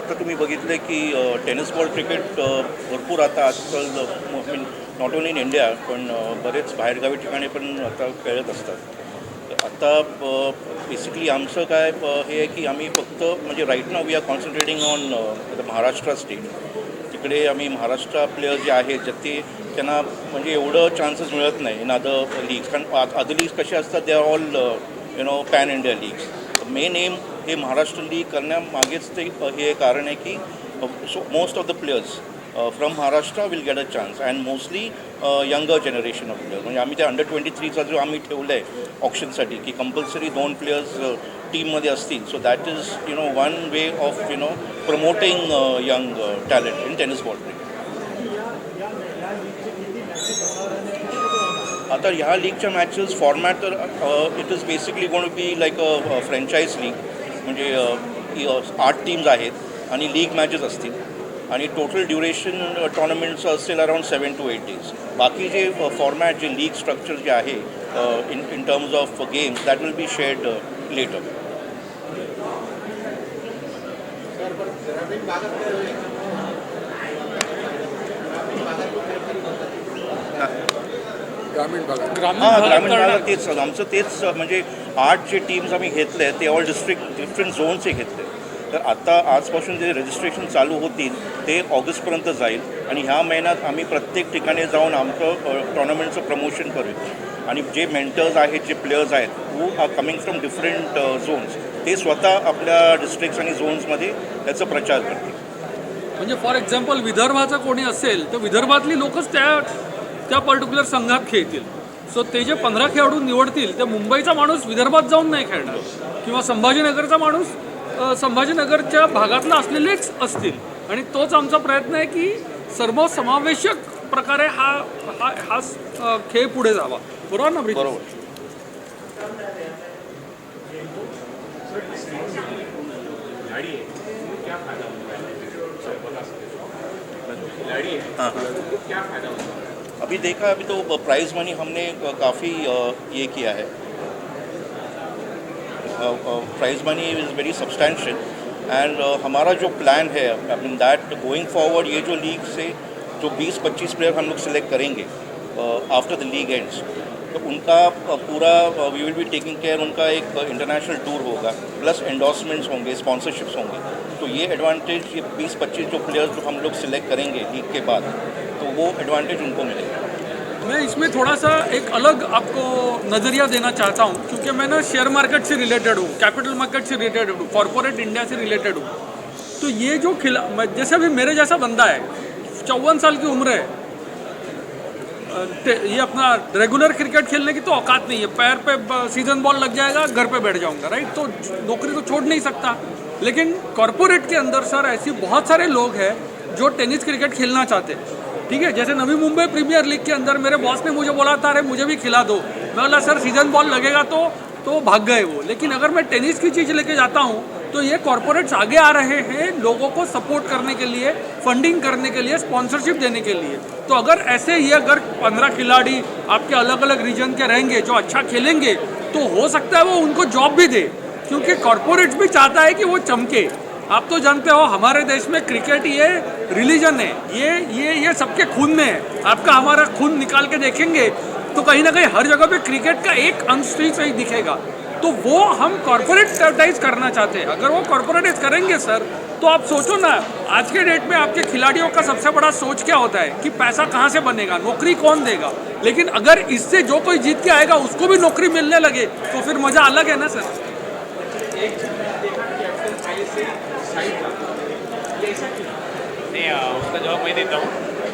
आता तुम्ही बघितलं की टेनिस बॉल क्रिकेट भरपूर आता आजकाल नॉट ओन्ली इन इंडिया पण बरेच बाहेरगावी ठिकाणी पण आता खेळत असतात. आता बेसिकली आमचं काय हे आहे की आम्ही फक्त म्हणजे right now we are concentrating on the Maharashtra state. तिकडे आम्ही महाराष्ट्र प्लेयर्स जे आहेत जे ते त्यांना म्हणजे एवढं चान्सेस मिळत नाही इन अदर लीग्स, कारण अदर लीग्स कसे असतात they are all pan India leagues. Main aim हे महाराष्ट्र लीग करण्यामागेच ते हे कारण आहे की so most of the players from Maharashtra will get a chance and mostly younger generation of players. म्हणजे आम्ही त्या अंडर-23चा जो आम्ही ठेवलं आहे ऑप्शनसाठी की कंपल्सरी 2 प्लेयर्स टीममध्ये असतील. So that is one way of promoting young talent in tennis ball cricket. आता ह्या लीगच्या मॅचेस फॉर्मॅट तर it is basically gonna be like a franchise league. म्हणजे 8 टीम्स आहेत आणि लीग मॅचेस असतील आणि टोटल ड्युरेशन टुर्नामेंटचं असेल अराउंड 7 to 8 days. बाकी जे फॉर्मॅट जे लीग स्ट्रक्चर जे आहे in terms of games that will be shared later. ग्रामीण भागात तेच आमचं तेच म्हणजे 8 जे टीम्स आम्ही घेतले आहेत ते ऑल डिफरंट झोनचे घेतले. तर आता आजपासून जे रजिस्ट्रेशन चालू होतील ते ऑगस्टपर्यंत जाईल आणि ह्या महिन्यात आम्ही प्रत्येक ठिकाणी जाऊन आमचं टुर्नामेंटचं प्रमोशन करू. आणि जे मेंटर्स आहेत जे प्लेयर्स आहेत who are coming from different zones ते स्वतः आपल्या डिस्ट्रिक्ट्स आणि झोन्समध्ये त्याचा प्रचार करतील. म्हणजे फॉर एक्झाम्पल विदर्भाचं कोणी असेल तर विदर्भातली लोकच त्या पर्टिक्युलर संघात खेळतील. सो ते जे 15 खेळाडू निवडतील ते मुंबईचा माणूस विदर्भात जाऊन नाही खेळणार किंवा संभाजीनगरचा माणूस संभाजीनगरच्या भागातला असलेलेच असतील. आणि तोच आमचा प्रयत्न आहे की सर्वसमावेशक प्रकारे हा खेळ पुढे जावा. बरोबर ना? बरोबर. हाँ अभी देखा अभी तो प्राइज़ मनी हमने काफ़ी ये किया है. Prize money is very substantial and हमारा जो प्लान है I mean that going forward ये जो लीग से जो 20-25 प्लेयर हम लोग सिलेक्ट करेंगे आफ्टर द लीग एंड्स तो उनका पूरा we will be taking care. उनका एक इंटरनेशनल टूर होगा प्लस एंडोर्समेंट्स होंगे, स्पॉन्सरशिप्स होंगे. तो ये एडवांटेज ये 20-25 जो प्लेयर्स जो हम लोग सिलेक्ट करेंगे लीग के बाद तो वो एडवांटेज उनको मिलेगा. मैं इसमें थोड़ा सा एक अलग आपको नज़रिया देना चाहता हूँ क्योंकि मैं ना शेयर मार्केट से रिलेटेड हूँ, कैपिटल मार्केट से रिलेटेड हूँ, कॉरपोरेट इंडिया से रिलेटेड हूँ. तो ये जो जैसे अभी मेरे जैसा बंदा है 54 साल की उम्र है, ये अपना रेगुलर क्रिकेट खेलने की तो औकात नहीं है. पैर पे सीजन बॉल लग जाएगा घर पे बैठ जाऊंगा, राइट? तो नौकरी तो छोड़ नहीं सकता. लेकिन कॉरपोरेट के अंदर सर ऐसे बहुत सारे लोग हैं जो टेनिस क्रिकेट खेलना चाहते हैं. ठीक है, जैसे नवी मुंबई प्रीमियर लीग के अंदर मेरे बॉस ने मुझे बोला था अरे मुझे भी खिला दो. मैं बोला सर सीजन बॉल लगेगा तो भाग गए वो. लेकिन अगर मैं टेनिस की चीज़ लेके जाता हूँ तो ये कॉरपोरेट्स आगे आ रहे हैं लोगों को सपोर्ट करने के लिए, फंडिंग करने के लिए, स्पॉन्सरशिप देने के लिए. तो अगर ऐसे ही अगर 15 खिलाड़ी आपके अलग अलग रीजन के रहेंगे जो अच्छा खेलेंगे तो हो सकता है वो उनको जॉब भी दे, क्योंकि कॉरपोरेट्स भी चाहता है कि वो चमके. आप तो जानते हो हमारे देश में क्रिकेट ये रिलीजन है, ये सबके खून में है. आपका हमारा खून निकाल के देखेंगे तो कहीं ना कहीं हर जगह पे क्रिकेट का एक अंश ही सही दिखेगा. तो वो हम कॉर्पोरेटाइज करना चाहते हैं. अगर वो कॉर्पोरेटाइज करेंगे सर तो आप सोचो ना, आज के डेट में आपके खिलाड़ियों का सबसे बड़ा सोच क्या होता है कि पैसा कहाँ से बनेगा, नौकरी कौन देगा. लेकिन अगर इससे जो कोई जीत के आएगा उसको भी नौकरी मिलने लगे तो फिर मज़ा अलग है ना सर. नहीं, उसका जवाब मैं देता हूँ.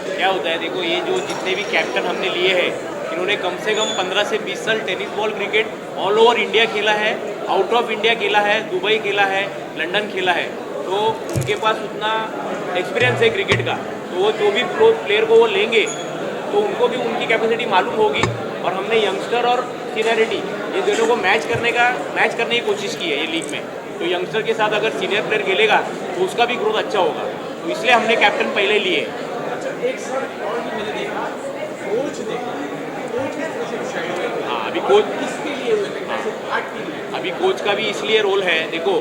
क्या होता है, देखो ये जो जितने भी कैप्टन हमने लिए हैं इन्होंने कम से कम 15 से 20 साल tennis ball cricket all over India खेला है, आउट ऑफ इंडिया खेला है, दुबई खेला है, लंदन खेला है. तो उनके पास उतना एक्सपीरियंस है क्रिकेट का. तो वो जो भी प्रो प्लेयर को वो लेंगे तो उनको भी उनकी कैपेसिटी मालूम होगी. और हमने यंगस्टर और सीनियरिटी ये दोनों को मैच करने की कोशिश की है ये लीग में. तो यंगस्टर के साथ अगर सीनियर प्लेयर खेलेगा तो उसका भी ग्रोथ अच्छा होगा. तो इसलिए हमने कैप्टन पहले लिए. हाँ, अभी कोच का भी इसलिए रोल है. देखो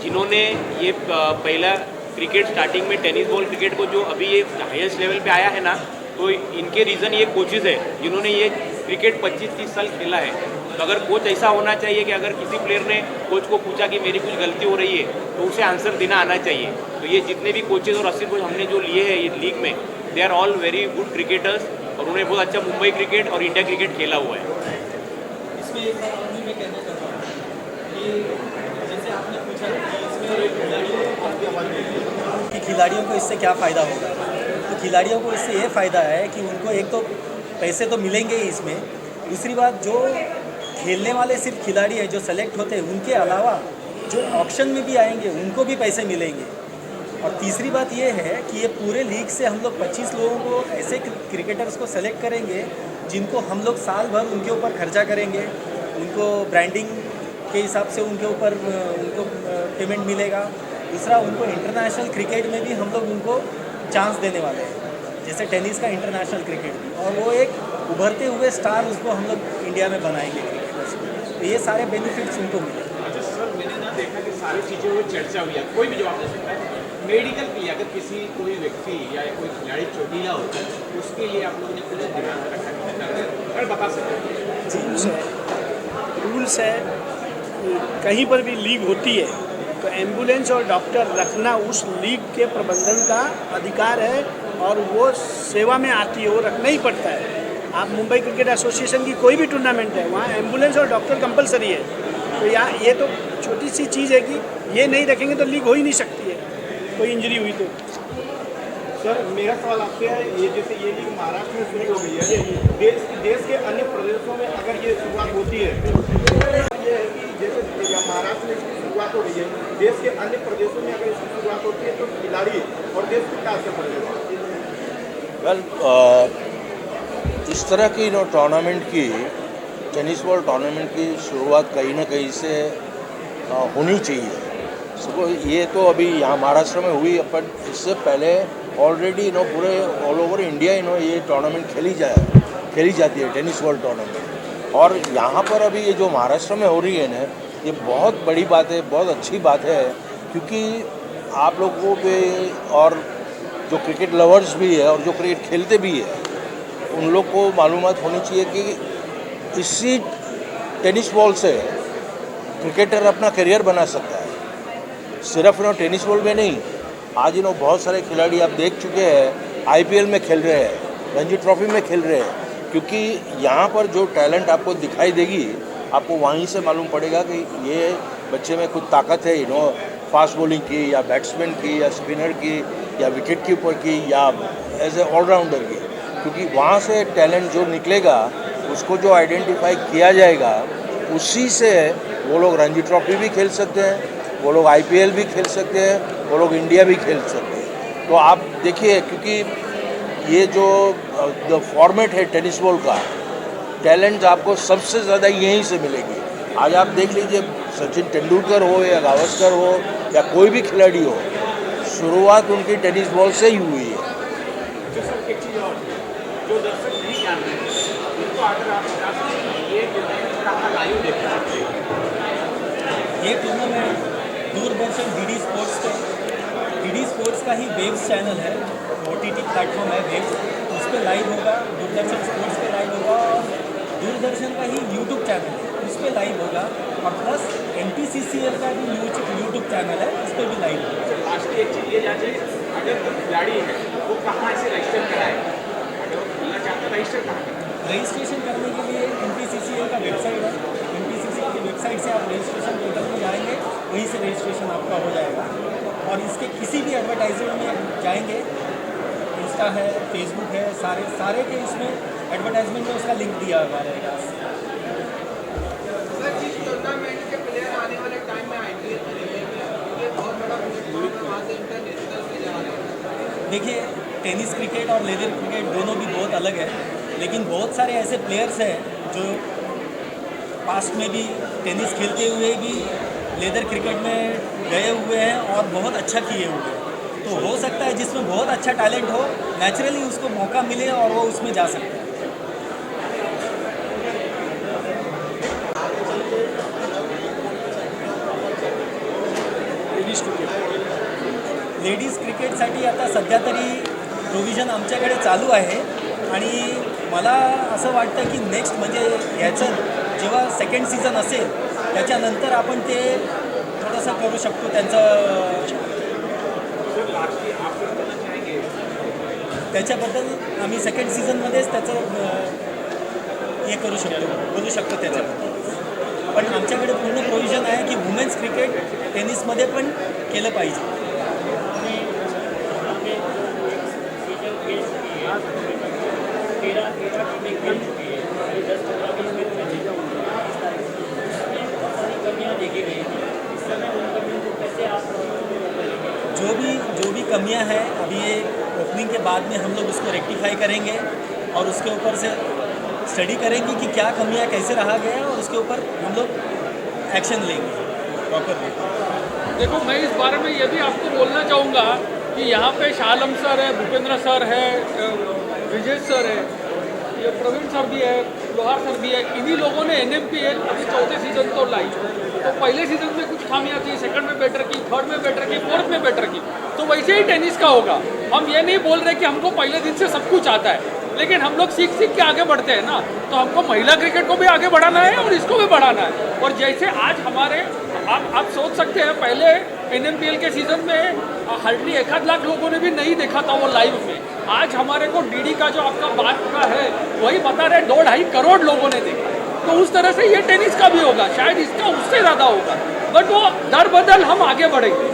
जिन्होंने ये पहला क्रिकेट स्टार्टिंग में टेनिस बॉल क्रिकेट को जो अभी ये हाईएस्ट लेवल पे आया है ना, तो इनके रीज़न ये कोचेज़ है जिन्होंने ये क्रिकेट 25-30 साल खेला है। तो अगर कोच ऐसा होना चाहिए कि अगर किसी प्लेयर ने कोच को पूछा कि मेरी कुछ गलती हो रही है तो उसे आंसर देना आना चाहिए। तो ये जितने भी कोचेज़ और 80 कोच हमने जो लिए हैं ये लीग में, they are all very good cricketers और उन्हें बहुत अच्छा मुंबई क्रिकेट और इंडिया क्रिकेट खेला हुआ है। इसमें एक बात और भी मैं कहना चाहता हूँ कि जैसे आपने पूछा कि इसमें खिलाड़ियों को इससे क्या फ़ायदा होगा, तो खिलाड़ियों को इससे ये फ़ायदा है कि उनको एक तो पैसे तो मिलेंगे ही इसमें, दूसरी बात जो खेलने वाले सिर्फ खिलाड़ी हैं जो सेलेक्ट होते हैं उनके अलावा जो ऑक्शन में भी आएंगे उनको भी पैसे मिलेंगे। और तीसरी बात ये है कि ये पूरे लीग से हम लोग 25 लोगों को ऐसे क्रिकेटर्स को सेलेक्ट करेंगे जिनको हम लोग साल भर उनके ऊपर खर्चा करेंगे, उनको ब्रांडिंग के हिसाब से उनके ऊपर उनको पेमेंट मिलेगा। दूसरा, उनको इंटरनेशनल क्रिकेट में भी हम लोग उनको चांस देने वाले हैं, जैसे टेनिस का इंटरनेशनल क्रिकेट भी, और वो एक उभरते हुए स्टार उसको हम लोग इंडिया में बनाएंगे क्रिकेटर्स को। तो ये सारे बेनिफिट्स उनको मिले। अच्छा सर, मैंने ना देखा कि सारी चीज़ें वो चर्चा हुई है, कोई भी जवाब दे सकता है। मेडिकल के लिए अगर किसी कोई व्यक्ति या कोई खिलाड़ी चोटिला होता है उसके लिए आप लोगों ने कुछ ध्यान रखा, अगर बता सकते हैं। रूल्स है, कहीं पर भी लीग होती है तो एम्बुलेंस और डॉक्टर रखना उस लीग के प्रबंधन का अधिकार है और वो सेवा में आती है, वो रखना ही पड़ता है। आप मुंबई क्रिकेट एसोसिएशन की कोई भी टूर्नामेंट है वहाँ एम्बुलेंस और डॉक्टर कंपलसरी है। तो यहाँ ये तो छोटी सी चीज़ है कि ये नहीं रखेंगे तो लीग हो ही नहीं सकती है, कोई इंजरी हुई तो। सर मेरा सवाल आपसे है, ये जैसे ये लीग महाराष्ट्र में शुरू हो गई है, देश के अन्य प्रदेशों में अगर ये शुरुआत होती है तो ये है कि जैसे महाराष्ट्र में इसकी शुरुआत हो रही है, देश के अन्य प्रदेशों में अगर इसकी शुरुआत होती है तो खिलाड़ी और देश को क्या असर पड़ेगा? इस तरह की टूर्नामेंट की, टेनिस बॉल टूर्नामेंट की शुरुआत कहीं ना कहीं से होनी चाहिए। सुबह ये तो अभी यहाँ महाराष्ट्र में हुई, पर इससे पहले ऑलरेडी पूरे ऑल ओवर इंडिया ये टूर्नामेंट खेली जाती है, टेनिस बॉल टूर्नामेंट। और यहाँ पर अभी ये जो महाराष्ट्र में हो रही है ना, ये बहुत बड़ी बात है, बहुत अच्छी बात है, क्योंकि आप लोगों पे और जो क्रिकेट लवर्स भी है और जो क्रिकेट खेलते भी है उन लोग को मालूमात होनी चाहिए कि इसी टेनिस बॉल से क्रिकेटर अपना करियर बना सकता है। सिर्फ टेनिस बॉल में नहीं, आज बहुत सारे खिलाड़ी आप देख चुके हैं आईपीएल में खेल रहे हैं, रणजी ट्रॉफी में खेल रहे हैं, क्योंकि यहाँ पर जो टैलेंट आपको दिखाई देगी आपको वहीं से मालूम पड़ेगा कि ये बच्चे में कुछ ताकत है, फास्ट बॉलिंग की या बैट्समैन की या स्पिनर की या विकेट कीपर की या एज ए ऑलराउंडर की, क्योंकि वहाँ से टैलेंट जो निकलेगा उसको जो आइडेंटिफाई किया जाएगा उसी से वो लोग रणजी ट्रॉफी भी खेल सकते हैं, वो लोग आईपीएल भी खेल सकते हैं, वो लोग इंडिया भी खेल सकते हैं। तो आप देखिए, क्योंकि ये जो फॉर्मेट है टेनिस बॉल का, टैलेंट आपको सबसे ज़्यादा यहीं से मिलेगी। आज आप देख लीजिए, सचिन तेंदुलकर हो या गावस्कर हो या कोई भी खिलाड़ी हो, शुरुआत उनकी टेनिस बॉल से ही हुई है। जो सर एक चीज़ और, जो दर्शक नहीं जान रहे उनको अगर आप बता सकते ये जो है कहाँ लाइव देख सकते हैं? ये टूर्नामेंट दूरदर्शन डीडी स्पोर्ट्स का ही वेव्स चैनल है, ओटीटी प्लेटफॉर्म है वेव्स, उस पर लाइव होगा, दूरदर्शन स्पोर्ट्स पे लाइव होगा, और दूरदर्शन का ही यूट्यूब चैनल है उस पर लाइव होगा, और प्लस NPCCL का भी यूट्यूब चैनल है उस पर भी लाइव होगा। लास्ट एक चीज़ ये जानिए, अगर कोई खिलाड़ी है वो कहाँ से रजिस्टर कराए, अगर वो खेलना चाहता है रजिस्टर कहाँ कराए? रजिस्ट्रेशन करने के लिए NPCCL का वेबसाइट है, NPCCL की वेबसाइट से आप रजिस्ट्रेशन पोर्टल में जाएंगे, वहीं से रजिस्ट्रेशन आपका हो जाएगा। और इसके किसी भी एडवर्टाइजमेंट में जाएंगे, इंस्टा है, फेसबुक है, सारे के इसमें एडवर्टाइजमेंट में उसका लिंक दिया हुआ रहेगा। सर, जिस टूर्नामेंट के प्लेयर आने वाले टाइम में आईपीएल में खेलेंगे, ये बहुत बड़ा प्लेटफॉर्म है, वहाँ से इंटरनेशनल पे जा रहे हैं। देखिए, टेनिस क्रिकेट और लेदर क्रिकेट दोनों भी बहुत अलग है, लेकिन बहुत सारे ऐसे प्लेयर्स हैं जो पास्ट में भी टेनिस खेलते हुए भी लेदर क्रिकेट में गए हुए हैं और बहुत अच्छा किए हुए हैं। तो हो सकता है जिसमें बहुत अच्छा टैलेंट हो, नेचुरली उसको मौका मिले और वो उसमें जा सकता है। लेडीज क्रिकेटसाठी आता सध्या तरी प्रोव्हिजन आमच्याकडे चालू आहे आणि मला असं वाटतं की नेक्स्ट म्हणजे ह्याचं जेव्हा सेकंड सीझन असेल त्याच्यानंतर आपण ते थोडंसं करू शकतो त्यांचं त्याच्याबद्दल आम्ही सेकंड सीझनमध्येच त्याचं हे करू शकतो बोलू शकतो त्याच्याबद्दल. पण आमच्याकडे पूर्ण प्रोव्हिजन आहे की वुमेन्स क्रिकेट टेनिसमध्ये पण केलं पाहिजे. जो भी कमियां हैं अभी ये ओपनिंग के बाद में हम लोग उसको रेक्टिफाई करेंगे और उसके ऊपर से स्टडी करेंगे कि क्या कमियां कैसे रहा गया और उसके ऊपर हम लोग एक्शन लेंगे प्रॉपरली. देखो मैं इस बारे में ये भी आपको बोलना चाहूँगा कि यहाँ पे शाह आलम सर है, भूपेंद्र सर है, विजय सर है, ये प्रवीण सर भी है, लोहार सर भी है. इन्हीं लोगों ने NMPL अभी चौथे सीजन तो लाई. तो पहले सीजन में कुछ खामियां थी, सेकंड में बेटर की, थर्ड में बेटर की, फोर्थ में बेटर की. तो वैसे ही टेनिस का होगा. हम ये नहीं बोल रहे कि हमको पहले दिन से सब कुछ आता है, लेकिन हम लोग सीख सीख के आगे बढ़ते हैं ना. तो हमको महिला क्रिकेट को भी आगे बढ़ाना है और इसको भी बढ़ाना है. और जैसे आज हमारे आप सोच सकते हैं पहले NMPL के सीजन में हार्डली 1 लाख लोगों ने भी नहीं देखा था वो लाइव में. आज हमारे को DD का जो आपका बात का है वही बता रहे 2-2.5 करोड़ लोगों ने देखा. तो उस तरह से ये टेनिस का भी होगा, शायद इसका उससे ज़्यादा होगा. बट वो दर बदल हम आगे बढ़ेंगे.